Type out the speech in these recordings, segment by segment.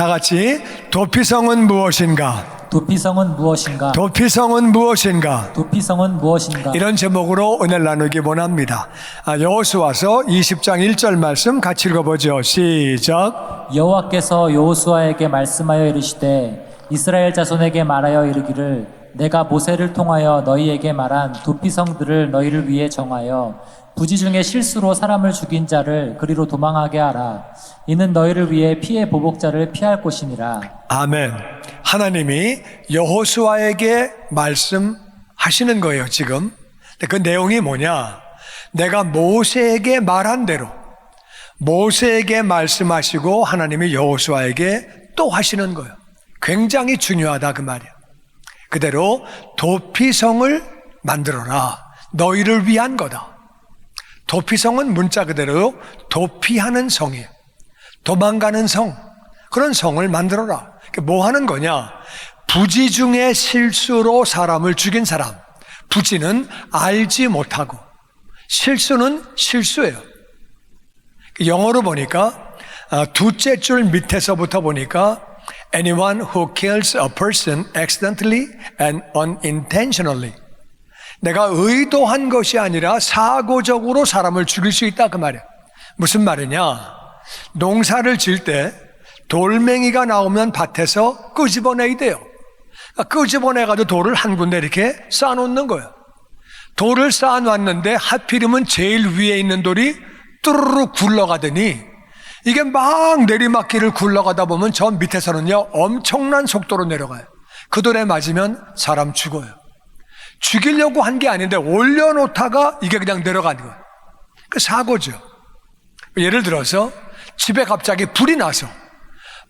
다 같이 도피성은 무엇인가? 도피성은 무엇인가? 도피성은 무엇인가? 도피성은 무엇인가? 이런 제목으로 은혜를 나누기 원합니다. 여호수아서 20장 1절 말씀 같이 읽어보죠. 시작. 여호와께서 여호수아에게 말씀하여 이르시되 이스라엘 자손에게 말하여 이르기를 내가 모세를 통하여 너희에게 말한 도피성들을 너희를 위해 정하여 부지 중에 실수로 사람을 죽인 자를 그리로 도망하게 하라. 이는 너희를 위해 피해 보복자를 피할 곳이니라. 아멘. 하나님이 여호수아에게 말씀하시는 거예요, 지금. 근데 그 내용이 뭐냐? 내가 모세에게 말한 대로 모세에게 말씀하시고 하나님이 여호수아에게 또 하시는 거예요. 굉장히 중요하다 그 말이에요. 그대로 도피성을 만들어라. 너희를 위한 거다. 도피성은 문자 그대로 도피하는 성이에요. 도망가는 성. 그런 성을 만들어라. 뭐 하는 거냐? 부지 중에 실수로 사람을 죽인 사람. 부지는 알지 못하고, 실수는 실수예요. 영어로 보니까 두째 줄 밑에서부터 보니까 anyone who kills a person accidentally and unintentionally. 내가 의도한 것이 아니라 사고적으로 사람을 죽일 수 있다 그 말이야. 무슨 말이냐? 농사를 지을 때 돌멩이가 나오면 밭에서 끄집어내야 돼요. 끄집어내가지고 돌을 한 군데 이렇게 쌓아놓는 거예요. 돌을 쌓아놨는데 하필이면 제일 위에 있는 돌이 뚜루루 굴러가더니 이게 막 내리막길을 굴러가다 보면 저 밑에서는요 엄청난 속도로 내려가요. 그 돌에 맞으면 사람 죽어요. 죽이려고 한 게 아닌데 올려놓다가 이게 그냥 내려가는 거예요. 그 사고죠. 예를 들어서 집에 갑자기 불이 나서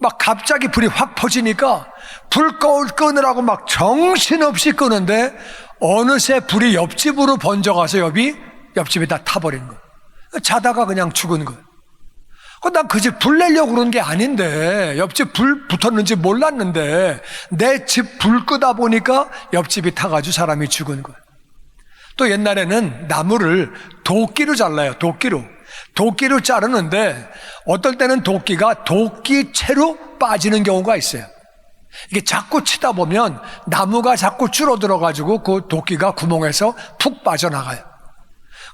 막 갑자기 불이 확 퍼지니까 불 끄느라고 막 정신없이 끄는데 어느새 불이 옆집으로 번져가서 옆집이 다 타버린 거예요. 자다가 그냥 죽은 거예요. 난 그 집 불 내려고 그런 게 아닌데 옆집 불 붙었는지 몰랐는데 내 집 불 끄다 보니까 옆집이 타가지고 사람이 죽은 거예요. 또 옛날에는 나무를 도끼로 잘라요. 도끼로 자르는데 어떨 때는 도끼가 도끼채로 빠지는 경우가 있어요. 이게 자꾸 치다 보면 나무가 자꾸 줄어들어가지고 그 도끼가 구멍에서 푹 빠져나가요.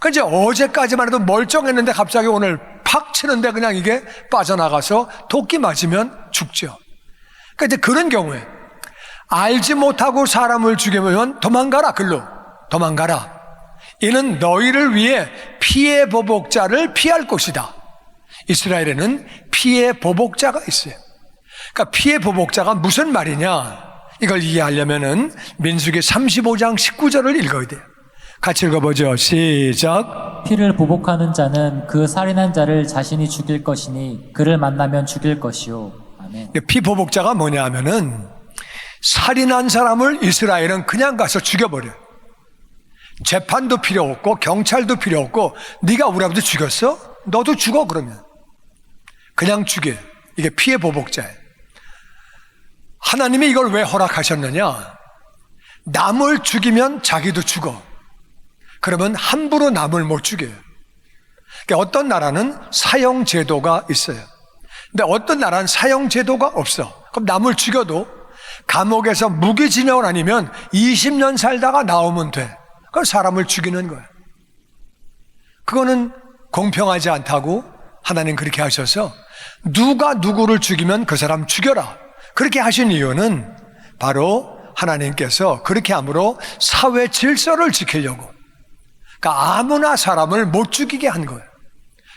그 이제 어제까지만 해도 멀쩡했는데 갑자기 오늘 팍 치는데 그냥 이게 빠져나가서 도끼 맞으면 죽죠. 그러니까 이제 그런 경우에 알지 못하고 사람을 죽이면 도망가라, 글로 도망가라. 이는 너희를 위해 피해 보복자를 피할 곳이다. 이스라엘에는 피해 보복자가 있어요. 그러니까 피해 보복자가 무슨 말이냐? 이걸 이해하려면은 민수기 35장 19절을 읽어야 돼요. 같이 읽어보죠. 시작. 피를 보복하는 자는 그 살인한 자를 자신이 죽일 것이니 그를 만나면 죽일 것이요. 아멘. 피보복자가 뭐냐 하면은 살인한 사람을 이스라엘은 그냥 가서 죽여버려요. 재판도 필요 없고 경찰도 필요 없고 네가 우리 아버지 죽였어? 너도 죽어 그러면. 그냥 죽여. 이게 피해 보복자예요. 하나님이 이걸 왜 허락하셨느냐? 남을 죽이면 자기도 죽어. 그러면 함부로 남을 못 죽여요. 그러니까 어떤 나라는 사형제도가 있어요. 근데 어떤 나라는 사형제도가 없어. 그럼 남을 죽여도 감옥에서 무기징역은 아니면 20년 살다가 나오면 돼. 그걸 사람을 죽이는 거예요. 그거는 공평하지 않다고 하나님 그렇게 하셔서 누가 누구를 죽이면 그 사람 죽여라. 그렇게 하신 이유는 바로 하나님께서 그렇게 함으로 사회 질서를 지키려고. 그러니까 아무나 사람을 못 죽이게 한 거예요.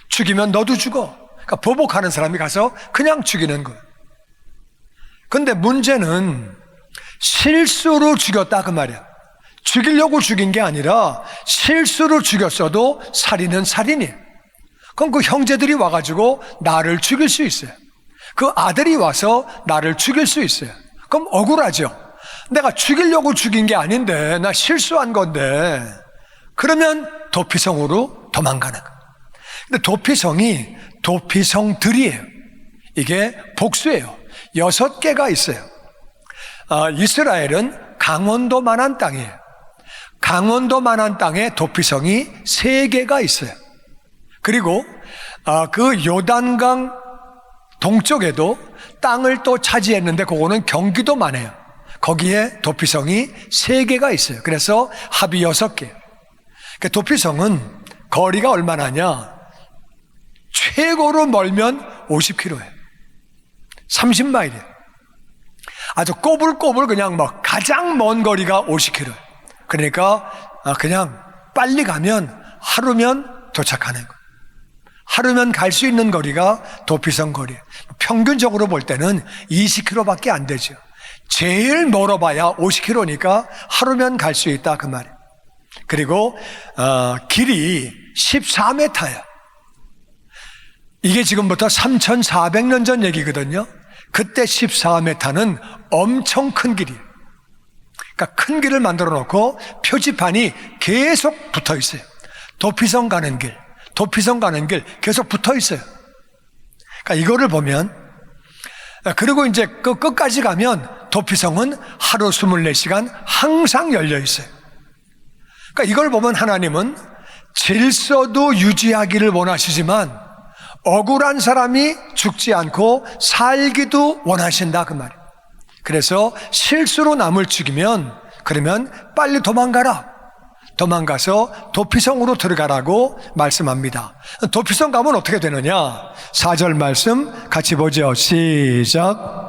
죽이면 너도 죽어. 그러니까 보복하는 사람이 가서 그냥 죽이는 거예요. 근데 문제는 실수로 죽였다 그 말이야. 죽이려고 죽인 게 아니라 실수로 죽였어도 살인은 살인이에요. 그럼 그 형제들이 와가지고 나를 죽일 수 있어요. 그 아들이 와서 나를 죽일 수 있어요. 그럼 억울하죠. 내가 죽이려고 죽인 게 아닌데 나 실수한 건데 그러면 도피성으로 도망가는 거예요. 근데 도피성이 도피성들이에요. 이게 복수예요. 6개가 있어요. 이스라엘은 강원도만한 땅이에요. 강원도만한 땅에 도피성이 3개가 있어요. 그리고 그 요단강 동쪽에도 땅을 또 차지했는데 그거는 경기도만 해요. 거기에 도피성이 3개가 있어요. 그래서 합이 6개. 그러니까 도피성은 거리가 얼마나냐? 최고로 멀면 50km예요. 30마일이에요. 아주 꼬불꼬불 그냥 막 가장 먼 거리가 50km예요. 그러니까 그냥 빨리 가면 하루면 도착하는 거예요. 하루면 갈 수 있는 거리가 도피성 거리예요. 평균적으로 볼 때는 20km밖에 안 되죠. 제일 멀어봐야 50km니까 하루면 갈 수 있다 그 말이에요. 그리고 길이 14m예요. 이게 지금부터 3,400년 전 얘기거든요. 그때 14m는 엄청 큰 길이에요. 그러니까 큰 길을 만들어 놓고 표지판이 계속 붙어 있어요. 도피성 가는 길, 도피성 가는 길 계속 붙어 있어요. 그러니까 이거를 보면, 그리고 이제 그 끝까지 가면 도피성은 하루 24시간 항상 열려 있어요. 그러니까 이걸 보면 하나님은 질서도 유지하기를 원하시지만 억울한 사람이 죽지 않고 살기도 원하신다 그 말이에요. 그래서 실수로 남을 죽이면 그러면 빨리 도망가서 도피성으로 들어가라고 말씀합니다. 도피성 가면 어떻게 되느냐? 4절 말씀 같이 보죠. 시작.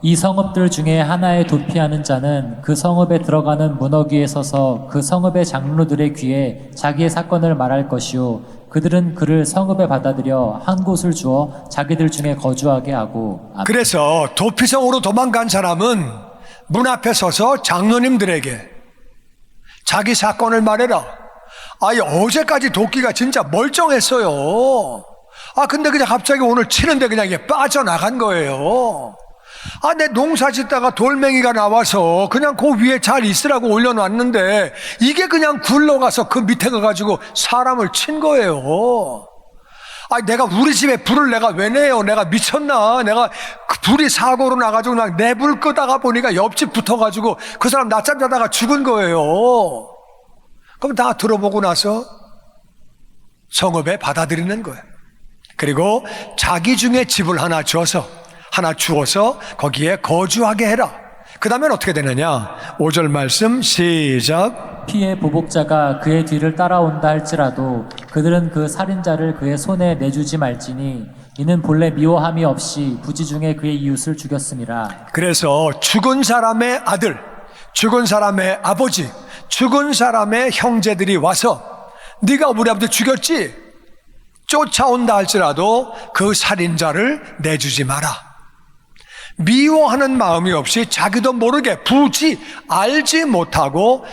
이 성읍들 중에 하나에 도피하는 자는 그 성읍에 들어가는 문어귀에 서서 그 성읍의 장로들의 귀에 자기의 사건을 말할 것이요 그들은 그를 성읍에 받아들여 한 곳을 주어 자기들 중에 거주하게 하고. 아멘. 그래서 도피성으로 도망간 사람은 문 앞에 서서 장로님들에게 자기 사건을 말해라. 어제까지 도끼가 진짜 멀쩡했어요. 근데 그냥 갑자기 오늘 치는데 그냥 이게 빠져나간 거예요. 내 농사 짓다가 돌멩이가 나와서 그냥 그 위에 잘 있으라고 올려놨는데 이게 그냥 굴러가서 그 밑에 가가지고 사람을 친 거예요. 내가 우리 집에 불을 내가 왜 내요? 내가 미쳤나? 내가 그 불이 사고로 나가지고 그냥 내 불 끄다가 보니까 옆집 붙어가지고 그 사람 낮잠 자다가 죽은 거예요. 그럼 다 들어보고 나서 성읍에 받아들이는 거예요. 그리고 자기 중에 집을 하나 주어서 거기에 거주하게 해라. 그 다음엔 어떻게 되느냐? 5절 말씀 시작. 피의 보복자가 그의 뒤를 따라온다 할지라도 그들은 그 살인자를 그의 손에 내주지 말지니 이는 본래 미워함이 없이 부지 중에 그의 이웃을 죽였음이라. 그래서 죽은 사람의 아들, 죽은 사람의 아버지, 죽은 사람의 형제들이 와서 네가 우리 아버지 죽였지? 쫓아온다 할지라도 그 살인자를 내주지 마라. 미워하는 마음이 없이 자기도 모르게 부지 알지 못하고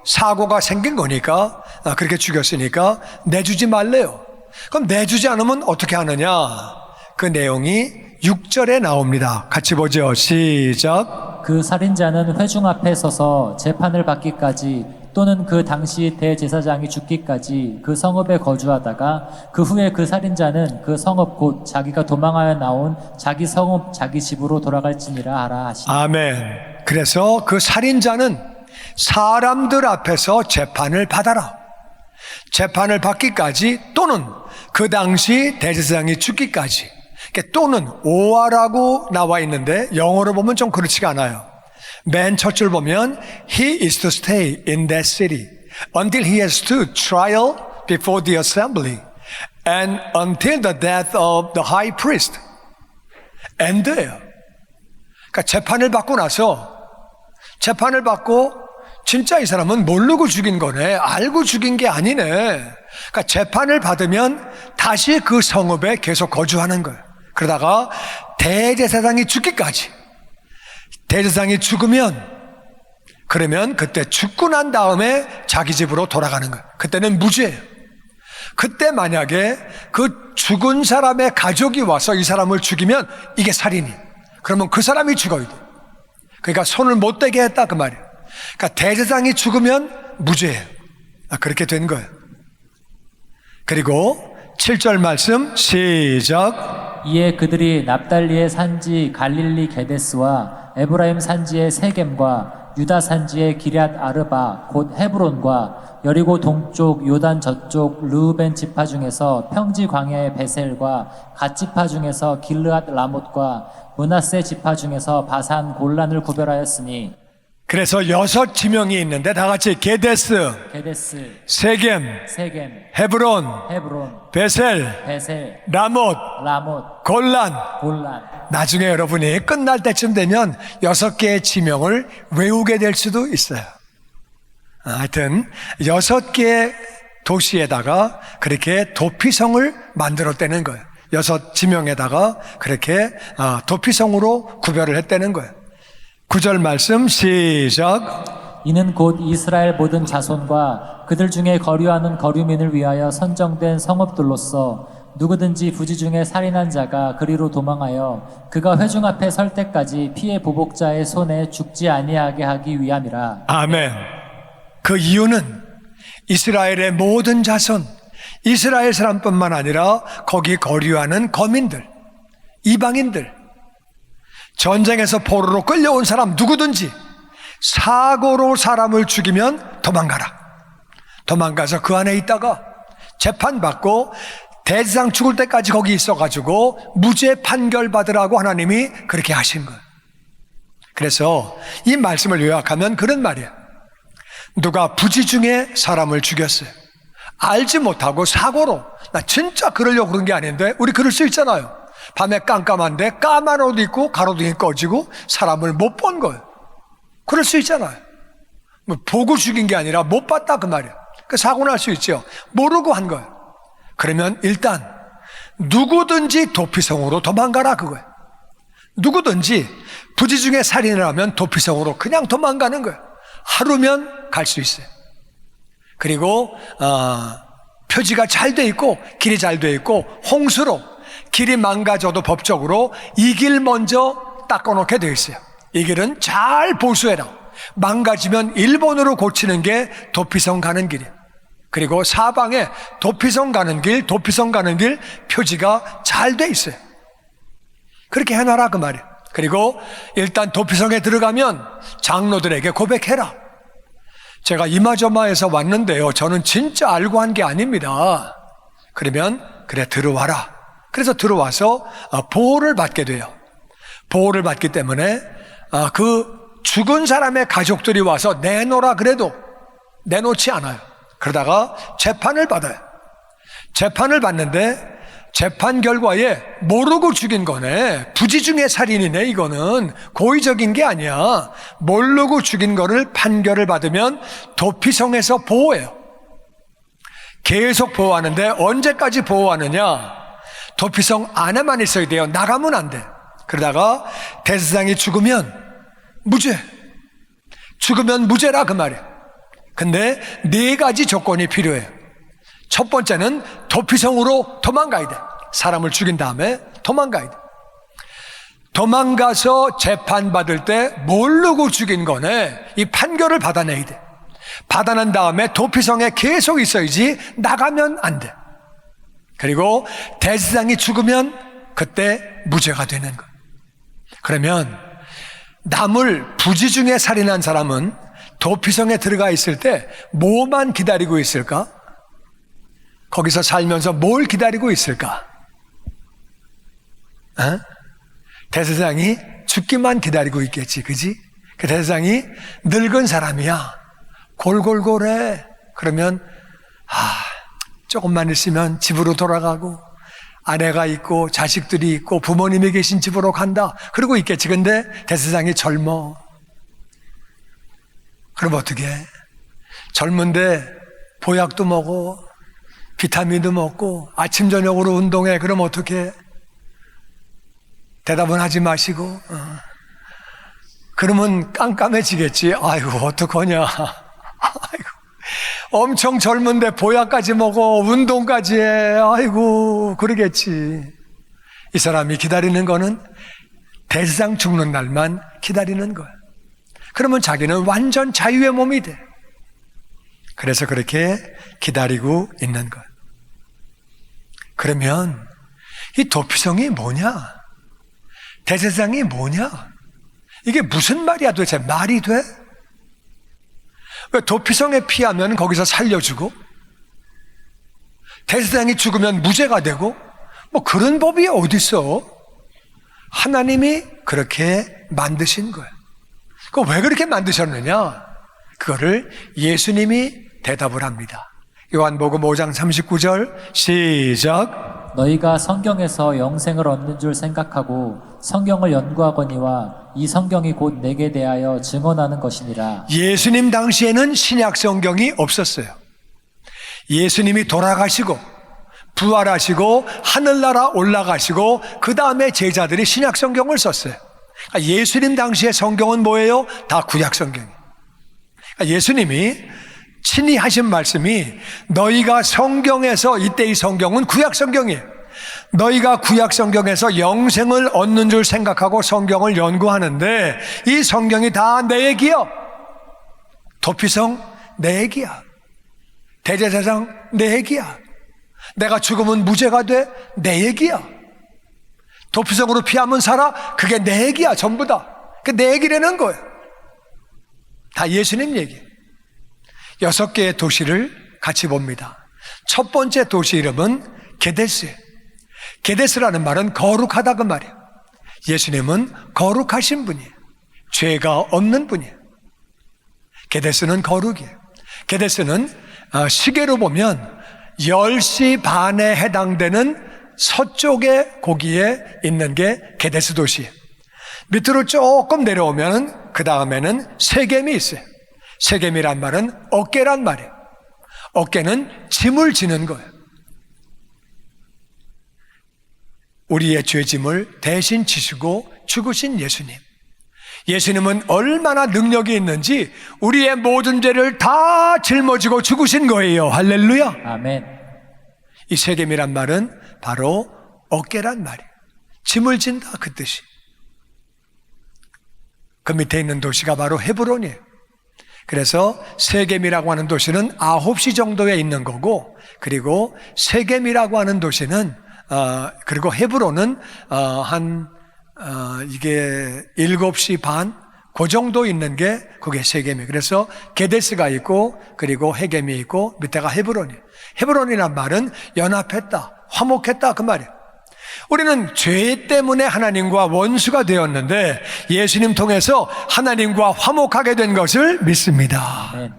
사고가 생긴 거니까 그렇게 죽였으니까 내주지 말래요. 그럼 내주지 않으면 어떻게 하느냐? 그 내용이 6절에 나옵니다. 같이 보죠. 시작. 그 살인자는 회중 앞에 서서 재판을 받기까지 또는 그 당시 대제사장이 죽기까지 그 성읍에 거주하다가 그 후에 그 살인자는 그 성읍 곧 자기가 도망하여 나온 자기 성읍 자기 집으로 돌아갈지니라 하라 하시니. 아멘. 그래서 그 살인자는 사람들 앞에서 재판을 받아라. 재판을 받기까지 또는 그 당시 대제사장이 죽기까지. 또는 오아라고 나와 있는데 영어로 보면 좀 그렇지가 않아요. 맨 첫 줄 보면 He is to stay in that city until he has stood trial before the assembly and until the death of the high priest. end예요. 그러니까 재판을 받고 진짜 이 사람은 모르고 죽인 거네, 알고 죽인 게 아니네. 그러니까 재판을 받으면 다시 그 성읍에 계속 거주하는 거예요. 그러다가 대제사장이 죽기까지. 대제사장이 죽으면 그러면 그때 죽고 난 다음에 자기 집으로 돌아가는 거예요. 그때는 무죄예요. 그때 만약에 그 죽은 사람의 가족이 와서 이 사람을 죽이면 이게 살인이에요. 그러면 그 사람이 죽어야 돼요. 그러니까 손을 못 대게 했다 그 말이에요. 그러니까 대제사장이 죽으면 무죄예요. 그렇게 된 거예요. 그리고 7절 말씀 시작. 이에 그들이 납달리의 산지 갈릴리 게데스와 에브라임 산지의 세겜과 유다 산지의 기럇 아르바 곧 헤브론과 여리고 동쪽 요단 저쪽 르우벤 지파 중에서 평지 광야의 베셀과 갓 지파 중에서 길르앗 라못과 므낫세 지파 중에서 바산 골란을 구별하였으니 그래서 6 지명이 있는데 다 같이 게데스, 게데스, 세겜, 세겜, 헤브론, 헤브론, 베셀, 베셀, 라못, 라못, 골란. 골란. 나중에 여러분이 끝날 때쯤 되면 6개의 지명을 외우게 될 수도 있어요. 하여튼 6개의 도시에다가 그렇게 도피성을 만들었다는 거예요. 6 지명에다가 그렇게 도피성으로 구별을 했다는 거예요. 9절 말씀 시작. 이는 곧 이스라엘 모든 자손과 그들 중에 거류하는 거류민을 위하여 선정된 성읍들로서 누구든지 부지 중에 살인한 자가 그리로 도망하여 그가 회중 앞에 설 때까지 피해 보복자의 손에 죽지 아니하게 하기 위함이라. 아멘. 그 이유는 이스라엘의 모든 자손, 이스라엘 사람뿐만 아니라 거기 거류하는 거민들, 이방인들, 전쟁에서 포로로 끌려온 사람 누구든지 사고로 사람을 죽이면 도망가라. 도망가서 그 안에 있다가 재판받고 대지상 죽을 때까지 거기 있어가지고 무죄 판결받으라고 하나님이 그렇게 하신 거예요. 그래서 이 말씀을 요약하면 그런 말이에요. 누가 부지 중에 사람을 죽였어요. 알지 못하고 사고로, 나 진짜 그러려고 그런 게 아닌데, 우리 그럴 수 있잖아요. 밤에 깜깜한데 까만 옷 입고 가로등이 꺼지고 사람을 못 본 거예요. 그럴 수 있잖아요. 뭐 보고 죽인 게 아니라 못 봤다 그 말이에요. 그 사고 날 수 있죠. 모르고 한 거예요. 그러면 일단 누구든지 도피성으로 도망가라 그거예요. 누구든지 부지 중에 살인을 하면 도피성으로 그냥 도망가는 거예요. 하루면 갈 수 있어요. 그리고 표지가 잘 돼 있고 길이 잘 돼 있고 홍수로 길이 망가져도 법적으로 이 길 먼저 닦아놓게 되어 있어요. 이 길은 잘 보수해라. 망가지면 일본으로 고치는 게 도피성 가는 길이에요. 그리고 사방에 도피성 가는 길, 도피성 가는 길 표지가 잘 돼 있어요. 그렇게 해놔라 그 말이에요. 그리고 일단 도피성에 들어가면 장로들에게 고백해라. 제가 이마저마에서 왔는데요, 저는 진짜 알고 한 게 아닙니다. 그러면 그래 들어와라. 그래서 들어와서 보호를 받게 돼요. 보호를 받기 때문에 그 죽은 사람의 가족들이 와서 내놓으라 그래도 내놓지 않아요. 그러다가 재판을 받아요. 재판을 받는데 재판 결과에 모르고 죽인 거네, 부지 중에 살인이네, 이거는 고의적인 게 아니야, 모르고 죽인 거를 판결을 받으면 도피성에서 보호해요. 계속 보호하는데 언제까지 보호하느냐? 도피성 안에만 있어야 돼요. 나가면 안 돼. 그러다가 대제사장이 죽으면 무죄, 죽으면 무죄라 그 말이에요. 근데 4가지 조건이 필요해요. 첫 번째는 도피성으로 도망가야 돼. 사람을 죽인 다음에 도망가야 돼. 도망가서 재판받을 때 모르고 죽인 거네, 이 판결을 받아내야 돼. 받아낸 다음에 도피성에 계속 있어야지 나가면 안 돼. 그리고 대제사장이 죽으면 그때 무죄가 되는 거예요. 그러면 남을 부지 중에 살인한 사람은 도피성에 들어가 있을 때 뭐만 기다리고 있을까? 거기서 살면서 뭘 기다리고 있을까? 대제사장이 죽기만 기다리고 있겠지, 그지? 그 대제사장이 늙은 사람이야, 골골골해. 그러면 조금만 있으면 집으로 돌아가고 아내가 있고 자식들이 있고 부모님이 계신 집으로 간다 그러고 있겠지. 근데 대제사장이 젊어. 그럼 어떻게 해? 젊은데 보약도 먹어, 비타민도 먹고 아침 저녁으로 운동해. 그럼 어떻게 해? 대답은 하지 마시고 그러면 깜깜해지겠지. 아이고 어떡하냐. 아이고 엄청 젊은데 보약까지 먹어, 운동까지 해. 아이고 그러겠지. 이 사람이 기다리는 거는 대제사장 죽는 날만 기다리는 거야. 그러면 자기는 완전 자유의 몸이 돼. 그래서 그렇게 기다리고 있는 거야. 그러면 이 도피성이 뭐냐? 대제사장이 뭐냐? 이게 무슨 말이야 도대체? 말이 돼? 왜 도피성에 피하면 거기서 살려주고 대제사장이 죽으면 무죄가 되고 뭐 그런 법이 어딨어? 하나님이 그렇게 만드신 거예요. 왜 그렇게 만드셨느냐? 그거를 예수님이 대답을 합니다. 요한복음 5장 39절 시작. 너희가 성경에서 영생을 얻는 줄 생각하고 성경을 연구하거니와 이 성경이 곧 내게 대하여 증언하는 것이니라. 예수님 당시에는 신약 성경이 없었어요. 예수님이 돌아가시고 부활하시고 하늘나라 올라가시고 그 다음에 제자들이 신약 성경을 썼어요. 그러니까 예수님 당시의 성경은 뭐예요? 다 구약 성경이에요. 그러니까 예수님이 친히 하신 말씀이 너희가 성경에서, 이때의 성경은 구약 성경이에요. 너희가 구약 성경에서 영생을 얻는 줄 생각하고 성경을 연구하는데 이 성경이 다 내 얘기야. 도피성 내 얘기야. 대제사장 내 얘기야. 내가 죽으면 무죄가 돼 내 얘기야. 도피성으로 피하면 살아 그게 내 얘기야. 전부 다 그 내 얘기라는 거예요. 다 예수님 얘기. 6개의 도시를 같이 봅니다. 첫 번째 도시 이름은 게데스예요. 게데스라는 말은 거룩하다 그 말이에요. 예수님은 거룩하신 분이에요. 죄가 없는 분이에요. 게데스는 거룩이에요. 게데스는 시계로 보면 10시 반에 해당되는 서쪽의 고기에 있는 게 게데스 도시예요. 밑으로 조금 내려오면 그 다음에는 세겜이 있어요. 세겜이란 말은 어깨란 말이에요. 어깨는 짐을 지는 거예요. 우리의 죄짐을 대신 지시고 죽으신 예수님. 예수님은 얼마나 능력이 있는지 우리의 모든 죄를 다 짊어지고 죽으신 거예요. 할렐루야. 아멘. 이 세겜이란 말은 바로 어깨란 말이에요. 짐을 진다 그 뜻이. 그 밑에 있는 도시가 바로 헤브론이에요. 그래서 세겜이라고 하는 도시는 9시 정도에 있는 거고, 그리고 세겜이라고 하는 도시는 그리고 헤브론은 이게 7시 반 그 정도 있는 게 그게 세겜이에요. 그래서 게데스가 있고 그리고 헤겜이 있고 밑에가 헤브론이에요. 헤브론이란 말은 연합했다, 화목했다 그 말이에요. 우리는 죄 때문에 하나님과 원수가 되었는데 예수님 통해서 하나님과 화목하게 된 것을 믿습니다. 아멘.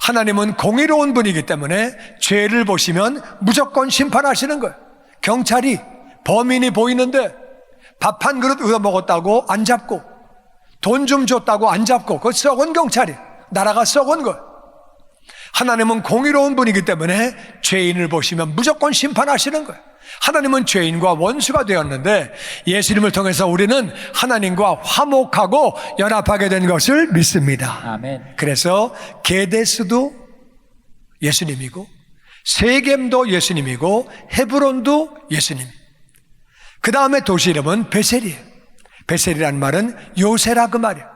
하나님은 공의로운 분이기 때문에 죄를 보시면 무조건 심판하시는 거예요. 경찰이 범인이 보이는데 밥 한 그릇 얻어먹었다고 안 잡고 돈 좀 줬다고 안 잡고 그거 썩은 경찰이 나라가 썩은 거예요. 하나님은 공의로운 분이기 때문에 죄인을 보시면 무조건 심판하시는 거예요. 하나님은 죄인과 원수가 되었는데 예수님을 통해서 우리는 하나님과 화목하고 연합하게 된 것을 믿습니다. 아멘. 그래서 게데스도 예수님이고 세겜도 예수님이고 헤브론도 예수님. 그 다음에 도시 이름은 베셀이에요. 베셀이라는 말은 요새라 그 말이에요.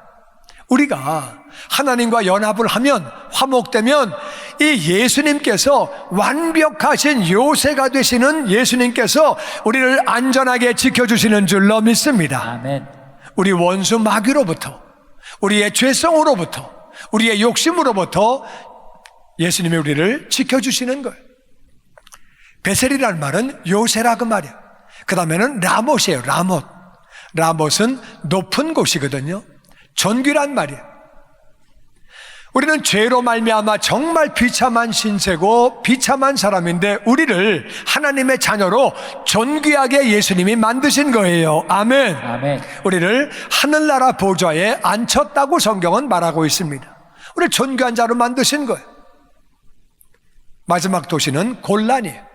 우리가 하나님과 연합을 하면 화목되면 이 예수님께서 완벽하신 요새가 되시는 예수님께서 우리를 안전하게 지켜주시는 줄로 믿습니다. 아멘. 우리 원수 마귀로부터, 우리의 죄성으로부터, 우리의 욕심으로부터 예수님이 우리를 지켜주시는 거예요. 베셀이라는 말은 요새라 그 말이에요. 그 다음에는 라못이에요. 라못. 라못은 높은 곳이거든요. 존귀란 말이에요. 우리는 죄로 말미암아 정말 비참한 신세고 비참한 사람인데 우리를 하나님의 자녀로 존귀하게 예수님이 만드신 거예요. 아멘. 아멘. 우리를 하늘나라 보좌에 앉혔다고 성경은 말하고 있습니다. 우리를 존귀한 자로 만드신 거예요. 마지막 도시는 곤란이에요.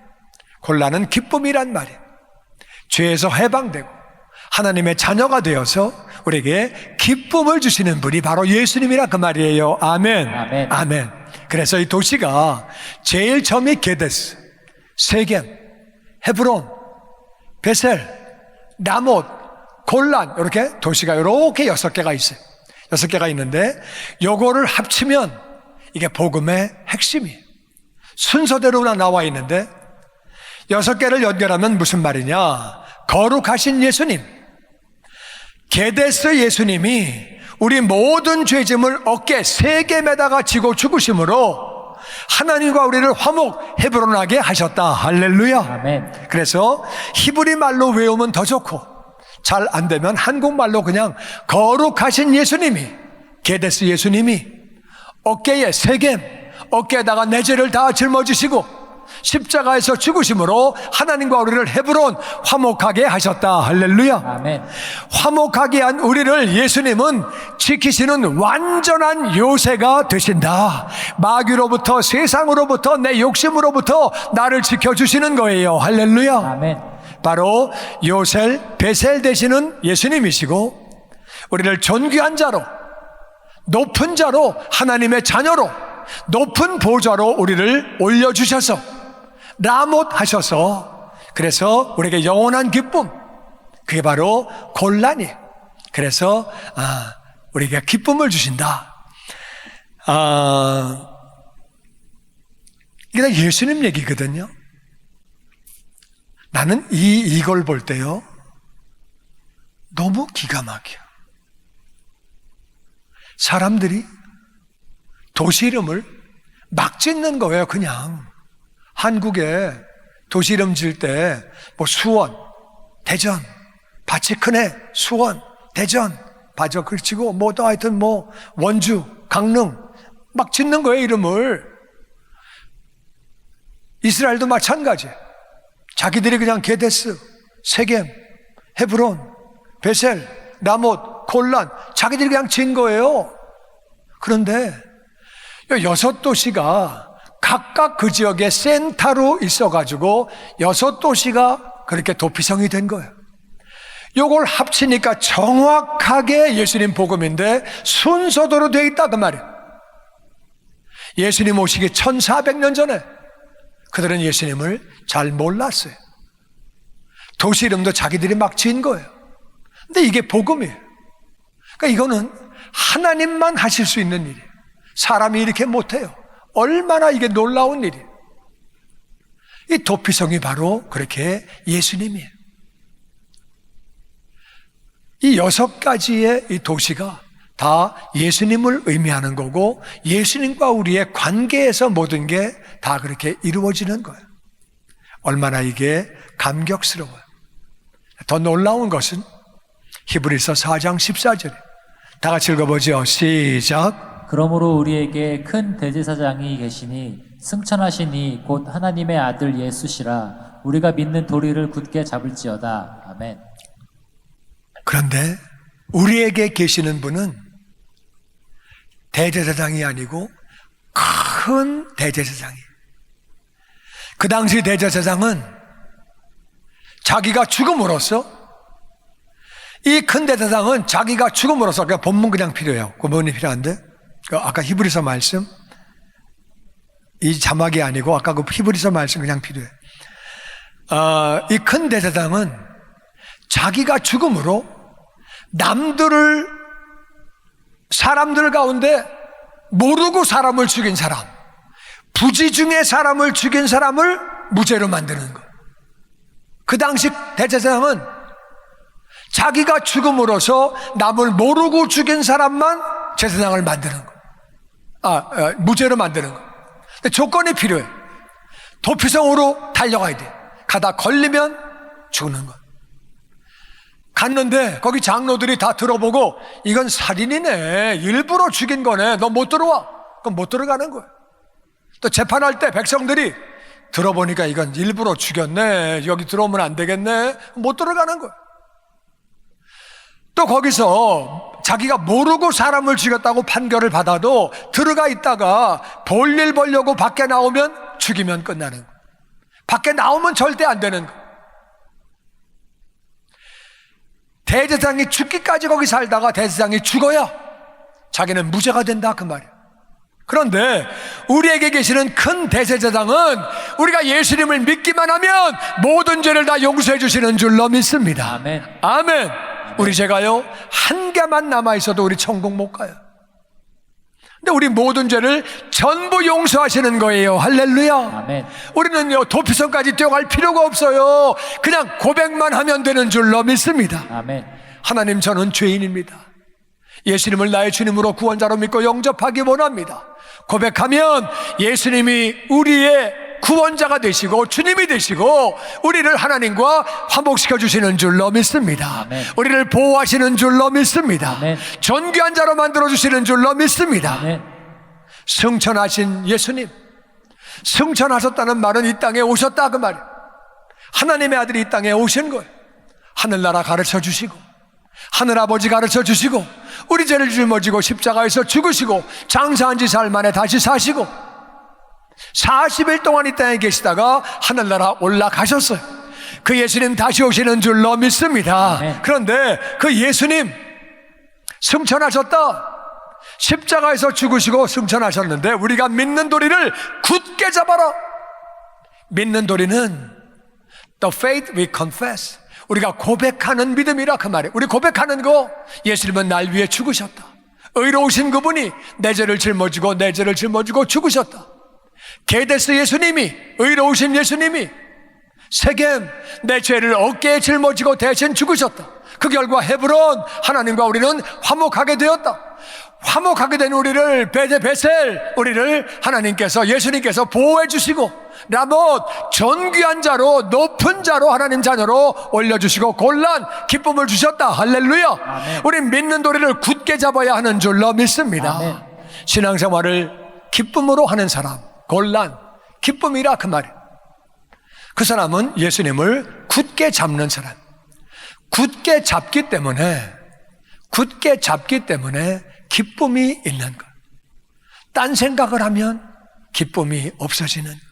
곤란은 기쁨이란 말이에요. 죄에서 해방되고 하나님의 자녀가 되어서 우리에게 기쁨을 주시는 분이 바로 예수님이라 그 말이에요. 아멘. 아멘. 아멘. 그래서 이 도시가 제일 처음이 게데스, 세겜, 헤브론, 베셀, 라못, 곤란 이렇게 도시가 이렇게 6개가 있어요. 6개가 있는데 요거를 합치면 이게 복음의 핵심이에요. 순서대로 나와 있는데 6개를 연결하면 무슨 말이냐? 거룩하신 예수님, 게데스 예수님이 우리 모든 죄짐을 어깨 3개에다가 지고 죽으심으로 하나님과 우리를 화목 헤브론하게 하셨다. 할렐루야. 아멘. 그래서 히브리 말로 외우면 더 좋고, 잘 안 되면 한국말로 그냥 거룩하신 예수님이, 게데스 예수님이 어깨에 3개, 어깨에다가 내 죄를 다 짊어지시고 십자가에서 죽으심으로 하나님과 우리를 헤브론 화목하게 하셨다. 할렐루야. 아멘. 화목하게 한 우리를 예수님은 지키시는 완전한 요새가 되신다. 마귀로부터, 세상으로부터, 내 욕심으로부터 나를 지켜주시는 거예요. 할렐루야. 아멘. 바로 요셀, 베셀 되시는 예수님이시고, 우리를 존귀한 자로, 높은 자로, 하나님의 자녀로, 높은 보좌로 우리를 올려주셔서 라못 하셔서, 그래서 우리에게 영원한 기쁨, 그게 바로 곤란이, 그래서 우리에게 기쁨을 주신다. 이게 예수님 얘기거든요. 나는 이걸 볼 때요, 너무 기가 막혀. 사람들이 도시 이름을 막 짓는 거예요. 그냥 한국에 도시 이름 지을 때 뭐 수원, 대전, 밭이 크네, 수원, 대전, 바저 그치고 뭐 또 하여튼 뭐 원주, 강릉 막 짓는 거예요. 이름을. 이스라엘도 마찬가지. 자기들이 그냥 게데스, 세겜, 헤브론, 베셀, 라못, 골란 자기들이 그냥 지은 거예요. 그런데 6도시가 각각 그 지역에 센터로 있어가지고 6도시가 그렇게 도피성이 된 거예요. 요걸 합치니까 정확하게 예수님 복음인데 순서대로 돼 있다 그 말이에요. 예수님 오시기 1400년 전에 그들은 예수님을 잘 몰랐어요. 도시 이름도 자기들이 막 지은 거예요. 근데 이게 복음이에요. 그러니까 이거는 하나님만 하실 수 있는 일이에요. 사람이 이렇게 못해요. 얼마나 이게 놀라운 일이에요. 이 도피성이 바로 그렇게 예수님이에요. 이 6가지의 이 도시가 다 예수님을 의미하는 거고, 예수님과 우리의 관계에서 모든 게 다 그렇게 이루어지는 거예요. 얼마나 이게 감격스러워요. 더 놀라운 것은 히브리서 4장 14절에 다 같이 읽어보죠. 시작. 그러므로 우리에게 큰 대제사장이 계시니 승천하시니 곧 하나님의 아들 예수시라. 우리가 믿는 도리를 굳게 잡을지어다. 아멘. 그런데 우리에게 계시는 분은 대제사장이 아니고 큰 대제사장이에요. 그 당시 대제사장은 자기가 죽음으로써, 이 큰 대제사장은 자기가 죽음으로써, 그러니까 본문 그냥 필요해요. 그 본문이 필요한데, 아까 히브리서 말씀, 이 자막이 아니고 아까 그 히브리서 말씀 그냥 필요해. 이 큰 대제사장은 자기가 죽음으로 남들을, 사람들 가운데 모르고 사람을 죽인 사람, 부지 중에 사람을 죽인 사람을 무죄로 만드는 것. 그 당시 대제사장은 자기가 죽음으로써 남을 모르고 죽인 사람만 제사장을 만드는 것. 무죄로 만드는 것. 근데 조건이 필요해. 도피성으로 달려가야 돼. 가다 걸리면 죽는 것. 갔는데 거기 장로들이 다 들어보고 이건 살인이네, 일부러 죽인 거네, 너 못 들어와. 그럼 못 들어가는 거야. 또 재판할 때 백성들이 들어보니까 이건 일부러 죽였네, 여기 들어오면 안 되겠네, 못 들어가는 거야. 또 거기서 자기가 모르고 사람을 죽였다고 판결을 받아도 들어가 있다가 볼일 보려고 밖에 나오면 죽이면 끝나는 거야. 밖에 나오면 절대 안 되는 거야. 대제사장이 죽기까지 거기 살다가 대제사장이 죽어야 자기는 무죄가 된다 그 말이야. 그런데 우리에게 계시는 큰 대제사장은 우리가 예수님을 믿기만 하면 모든 죄를 다 용서해 주시는 줄로 믿습니다. 아멘. 아멘. 우리 죄가요 한 개만 남아있어도 우리 천국 못 가요. 근데 우리 모든 죄를 전부 용서하시는 거예요. 할렐루야. 아멘. 우리는요 도피성까지 뛰어갈 필요가 없어요. 그냥 고백만 하면 되는 줄로 믿습니다. 아멘. 하나님, 저는 죄인입니다. 예수님을 나의 주님으로 구원자로 믿고 영접하기 원합니다. 고백하면 예수님이 우리의 구원자가 되시고 주님이 되시고 우리를 하나님과 화목시켜 주시는 줄로 믿습니다. 아멘. 우리를 보호하시는 줄로 믿습니다. 아멘. 존귀한 자로 만들어 주시는 줄로 믿습니다. 아멘. 승천하신 예수님, 승천하셨다는 말은 이 땅에 오셨다 그 말이에요. 하나님의 아들이 이 땅에 오신 거예요. 하늘나라 가르쳐 주시고 하늘아버지 가르쳐 주시고 우리 죄를 짊어지고 십자가에서 죽으시고 장사한 지 사흘 만에 다시 사시고 40일 동안 이 땅에 계시다가 하늘나라 올라가셨어요. 그 예수님 다시 오시는 줄로 믿습니다. 네. 그런데 그 예수님 승천하셨다, 십자가에서 죽으시고 승천하셨는데 우리가 믿는 도리를 굳게 잡아라. 믿는 도리는 The faith we confess, 우리가 고백하는 믿음이라 그 말이에요. 우리 고백하는 거, 예수님은 날 위해 죽으셨다. 의로우신 그분이 내 죄를 짊어지고 내 죄를 짊어지고 죽으셨다. 게데스 예수님이, 의로우신 예수님이 세겜 내 죄를 어깨에 짊어지고 대신 죽으셨다. 그 결과 헤브론 하나님과 우리는 화목하게 되었다. 화목하게 된 우리를 베델 우리를 하나님께서, 예수님께서 보호해 주시고 라못 존귀한 자로, 높은 자로 하나님 자녀로 올려주시고 골란 기쁨을 주셨다. 할렐루야. 아멘. 우린 믿는 도리를 굳게 잡아야 하는 줄로 믿습니다. 아멘. 신앙생활을 기쁨으로 하는 사람, 골란 기쁨이라 그 말이에요. 그 사람은 예수님을 굳게 잡는 사람. 굳게 잡기 때문에 기쁨이 있는 거예요. 딴 생각을 하면 기쁨이 없어지는 거예요.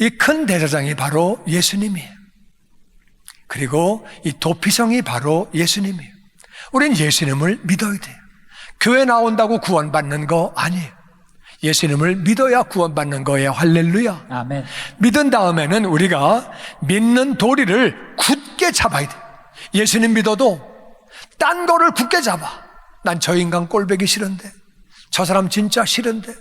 이 큰 대제사장이 바로 예수님이에요. 그리고 이 도피성이 바로 예수님이에요. 우린 예수님을 믿어야 돼요. 교회 나온다고 구원받는 거 아니에요. 예수님을 믿어야 구원받는 거예요. 할렐루야. 아멘. 믿은 다음에는 우리가 믿는 도리를 굳게 잡아야 돼. 예수님 믿어도 딴 거를 굳게 잡아. 난 저 인간 꼴보기 싫은데, 저 사람 진짜 싫은데,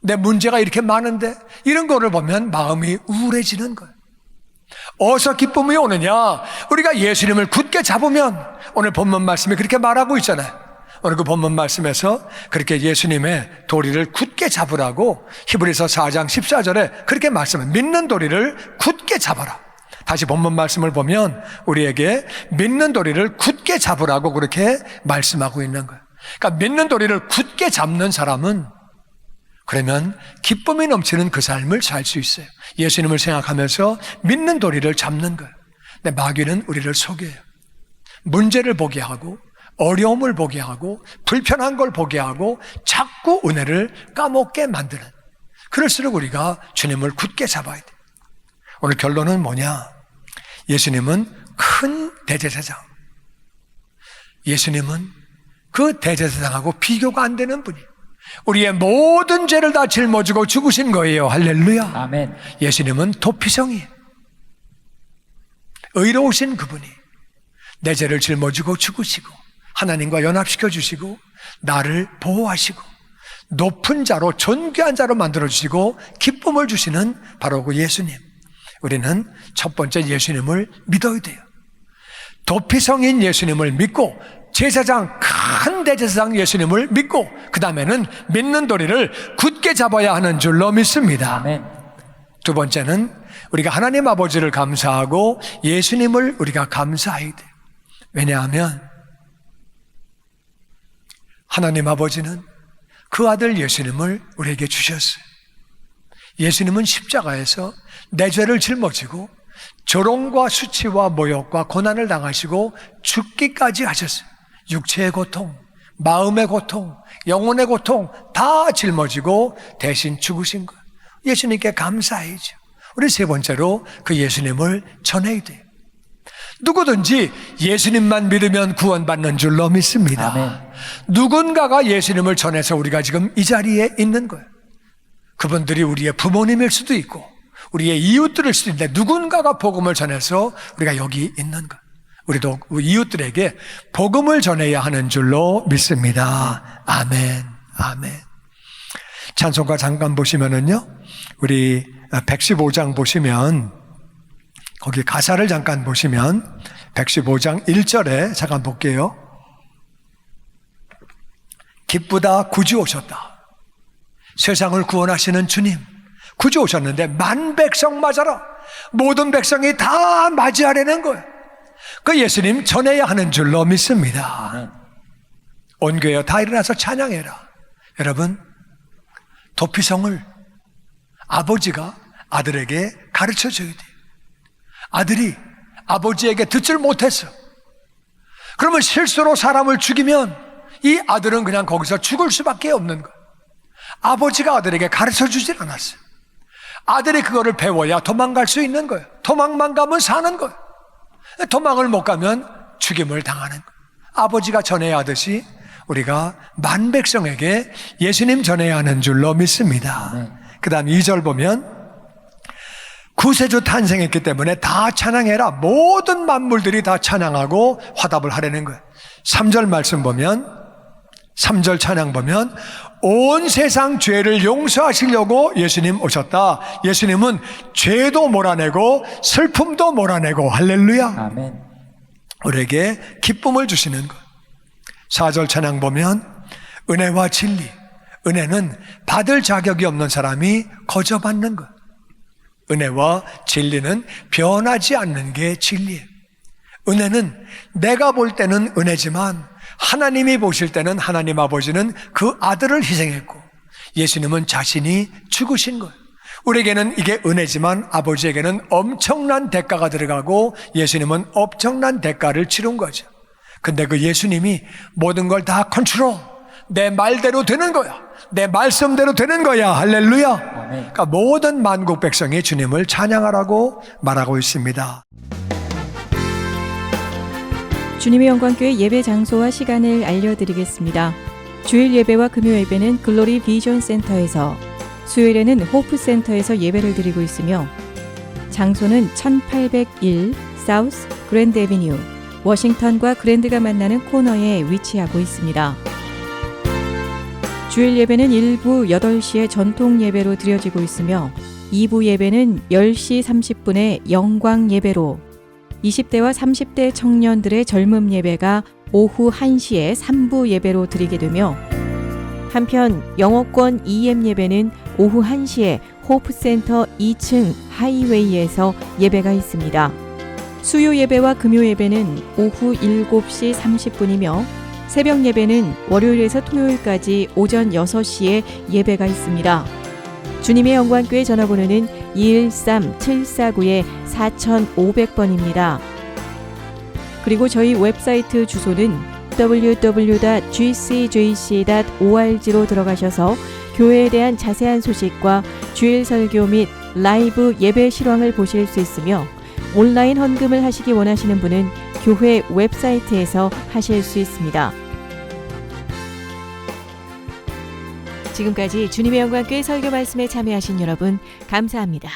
내 문제가 이렇게 많은데, 이런 거를 보면 마음이 우울해지는 거예요. 어디서 기쁨이 오느냐? 우리가 예수님을 굳게 잡으면, 오늘 본문 말씀이 그렇게 말하고 있잖아요. 오늘 그 본문 말씀에서 그렇게 예수님의 도리를 굳게 잡으라고 히브리서 4장 14절에 그렇게 말씀해요. 믿는 도리를 굳게 잡아라. 다시 본문 말씀을 보면 우리에게 믿는 도리를 굳게 잡으라고 그렇게 말씀하고 있는 거예요. 그러니까 믿는 도리를 굳게 잡는 사람은 그러면 기쁨이 넘치는 그 삶을 살 수 있어요. 예수님을 생각하면서 믿는 도리를 잡는 거예요. 근데 마귀는 우리를 속여요. 문제를 보게 하고 어려움을 보게 하고 불편한 걸 보게 하고 자꾸 은혜를 까먹게 만드는, 그럴수록 우리가 주님을 굳게 잡아야 돼요. 오늘 결론은 뭐냐? 예수님은 큰 대제사장, 예수님은 그 대제사장하고 비교가 안 되는 분이에요. 우리의 모든 죄를 다 짊어지고 죽으신 거예요. 할렐루야. 아멘. 예수님은 도피성이에요. 의로우신 그분이 내 죄를 짊어지고 죽으시고 하나님과 연합시켜 주시고 나를 보호하시고 높은 자로, 존귀한 자로 만들어주시고 기쁨을 주시는 바로 그 예수님. 우리는 첫 번째 예수님을 믿어야 돼요. 도피성인 예수님을 믿고 제사장, 큰 대제사장 예수님을 믿고 그 다음에는 믿는 도리를 굳게 잡아야 하는 줄로 믿습니다. 아멘. 두 번째는 우리가 하나님 아버지를 감사하고 예수님을 우리가 감사해야 돼요. 왜냐하면 하나님 아버지는 그 아들 예수님을 우리에게 주셨어요. 예수님은 십자가에서 내 죄를 짊어지고 조롱과 수치와 모욕과 고난을 당하시고 죽기까지 하셨어요. 육체의 고통, 마음의 고통, 영혼의 고통 다 짊어지고 대신 죽으신 거예요. 예수님께 감사해야죠. 우리 세 번째로 그 예수님을 전해야 돼요. 누구든지 예수님만 믿으면 구원받는 줄로 믿습니다. 아멘. 누군가가 예수님을 전해서 우리가 지금 이 자리에 있는 거예요. 그분들이 우리의 부모님일 수도 있고 우리의 이웃들일 수도 있는데 누군가가 복음을 전해서 우리가 여기 있는 거예요. 우리도 이웃들에게 복음을 전해야 하는 줄로 믿습니다. 아멘. 아멘. 찬송가 잠깐 보시면은요, 우리 115장 보시면 거기 가사를 잠깐 보시면 115장 1절에 잠깐 볼게요. 기쁘다 구주 오셨다. 세상을 구원하시는 주님 구주 오셨는데 만 백성 맞아라. 모든 백성이 다 맞이하려는 거예요. 그 예수님 전해야 하는 줄로 믿습니다. 아멘. 온 교회 다 일어나서 찬양해라. 여러분, 도피성을 아버지가 아들에게 가르쳐 줘야 돼요. 아들이 아버지에게 듣질 못했어. 그러면 실수로 사람을 죽이면 이 아들은 그냥 거기서 죽을 수밖에 없는 거예요. 아버지가 아들에게 가르쳐 주질 않았어요. 아들이 그거를 배워야 도망갈 수 있는 거예요. 도망만 가면 사는 거예요. 도망을 못 가면 죽임을 당하는 거예요. 아버지가 전해야 하듯이 우리가 만 백성에게 예수님 전해야 하는 줄로 믿습니다. 네. 그 다음 2절 보면 구세주 탄생했기 때문에 다 찬양해라. 모든 만물들이 다 찬양하고 화답을 하려는 거예요. 3절 말씀 보면 3절 찬양 보면 온 세상 죄를 용서하시려고 예수님 오셨다. 예수님은 죄도 몰아내고 슬픔도 몰아내고 할렐루야. 아멘. 우리에게 기쁨을 주시는 것. 4절 찬양 보면 은혜와 진리. 은혜는 받을 자격이 없는 사람이 거저 받는 것. 은혜와 진리는 변하지 않는 게 진리예요. 은혜는 내가 볼 때는 은혜지만 하나님이 보실 때는 하나님 아버지는 그 아들을 희생했고 예수님은 자신이 죽으신 거예요. 우리에게는 이게 은혜지만 아버지에게는 엄청난 대가가 들어가고 예수님은 엄청난 대가를 치른 거죠. 근데 그 예수님이 모든 걸 다 컨트롤, 내 말대로 되는 거야. 내 말씀대로 되는 거야. 할렐루야. 아멘. 그러니까 모든 만국 백성이 주님을 찬양하라고 말하고 있습니다. 주님의 영광교회 예배 장소와 시간을 알려드리겠습니다. 주일 예배와 금요 예배는 글로리 비전 센터에서, 수요일에는 호프 센터에서 예배를 드리고 있으며 장소는 1801 사우스 그랜드 애비뉴 워싱턴과 그랜드가 만나는 코너에 위치하고 있습니다. 주일 예배는 1부 8시에 전통 예배로 드려지고 있으며 2부 예배는 10시 30분에 영광 예배로, 20대와 30대 청년들의 젊음 예배가 오후 1시에 3부 예배로 드리게 되며 한편 영어권 EM 예배는 오후 1시에 호프센터 2층 하이웨이에서 예배가 있습니다. 수요 예배와 금요 예배는 오후 7시 30분이며 새벽 예배는 월요일에서 토요일까지 오전 6시에 예배가 있습니다. 주님의 영광교회 전화번호는 213-749-4500번입니다. 그리고 저희 웹사이트 주소는 www.gcjc.org로 들어가셔서 교회에 대한 자세한 소식과 주일 설교 및 라이브 예배 실황을 보실 수 있으며 온라인 헌금을 하시기 원하시는 분은 교회 웹사이트에서 하실 수 있습니다. 지금까지 주님의 영광교회 설교 말씀에 참여하신 여러분 감사합니다.